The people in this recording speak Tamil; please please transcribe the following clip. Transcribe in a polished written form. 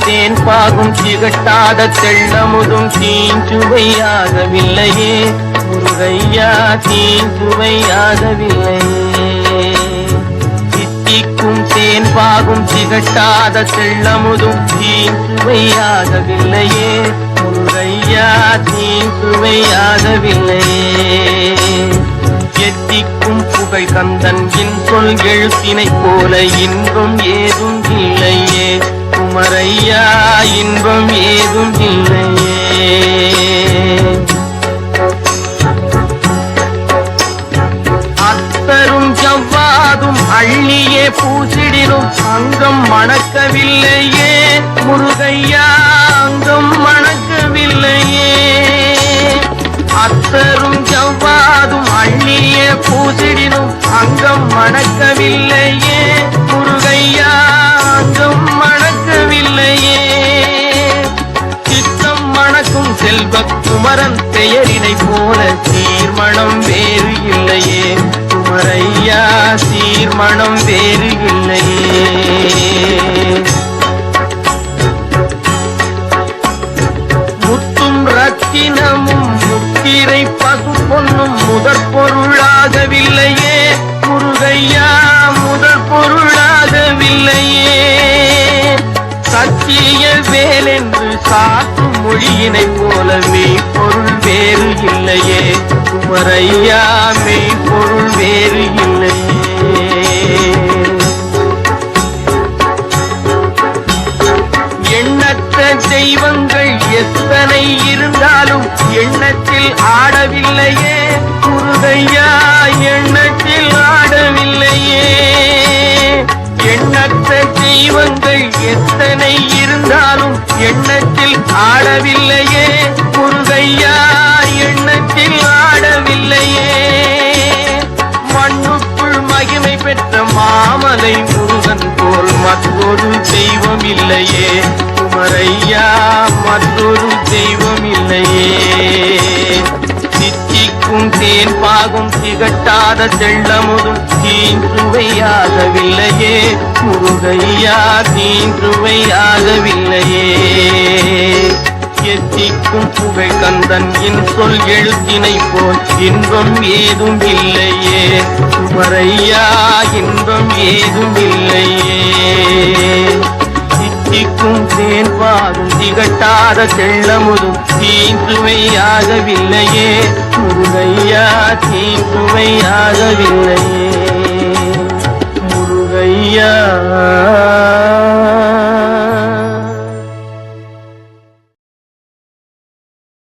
தேன் பாகும் திகட்டாத தெள்ளமுதும் தீஞ்சுவையாகவில்லையே முருகையா, தீஞ்சுவையாகவில்லையே. தித்திக்கும் தேன் பாகும் திகட்டாத தெள்ளமுதும் தீஞ்சுவையாகவில்லையே முருகையா, தீஞ்சுவையாகவில்லையே. எத்திக்கும் புகழ் கந்தன் சொல் எழுத்தினை போல இன்பம் ஏதும் இல்லையே குமரையா, இன்பம் ஏதும் இல்லையே. அத்தரும் ஜவ்வாதும் அள்ளியே பூசிடினும் அங்கம் மணக்கவில்லையே முருகையா, அங்கம் மணக்கவில்லையே. அத்தரும் ஜவ்வாதும் அள்ளியே பூசிடினும் அங்கம் மணக்கவில்லையே முருகையா, அங்கம் மணக்கவில்லையே. சித்தம் மணக்கும் செல்வ குமரன் பெயரினை போல சீர்மணம் வேறு இல்லையே குமரையா, சீர்மணம் வேறு இல்லையே. முத்தும் ரத்தினமும் முத்திரை பசு பொன்னும் முதற் பொருளாகவில்லையே முருகையா, முதற் பொருளாகவில்லையே. சத்திய வேலென்று சாற்றும் மொழியினை போல மெய்ப்பொருள் வேறு இல்லையே குமரையா, மெய்ப்பொருள் வேறு இல்லையே. எண்ணற்ற தெய்வங்கள் எத்தனை இருந்தாலும் எண்ணத்தில் ஆடவில்லையே முருகையா, எண்ணத்தில் ஆடவில்லையே. எண்ணற்ற தெய்வங்கள் எத்தனை இருந்தாலும் எண்ணத்தில் ஆடவில்லையே முருகையா, எண்ணத்தில் ஆடவில்லையே. மண்ணுக்குள் மகிமை பெற்ற மாமலை முருகன் போல் மற்றொரு தெய்வம் இல்லையே குமரையா, மற்றொரு தெய்வம் இல்லையே. தித்திக்கும் தேன் பாகும் திகட்டாத தெள்ளமுதும் தீஞ்சுவையாகவில்லையே முருகையா, தீஞ்சுவையாகவில்லையே. எத்திக்கும் புகழ் கந்தன் சொல் எழுத்தினை போல் இன்பம் ஏதும் இல்லையே குமரையா, இன்பம் ஏதும் இல்லையே. தித்திக்கும் தேன் பாகும் திகட்டாத தெள்ளமுதும் தீஞ்சுவையாகவில்லையே முருகையா, தீஞ்சுவையாகவில்லையே முருகையா.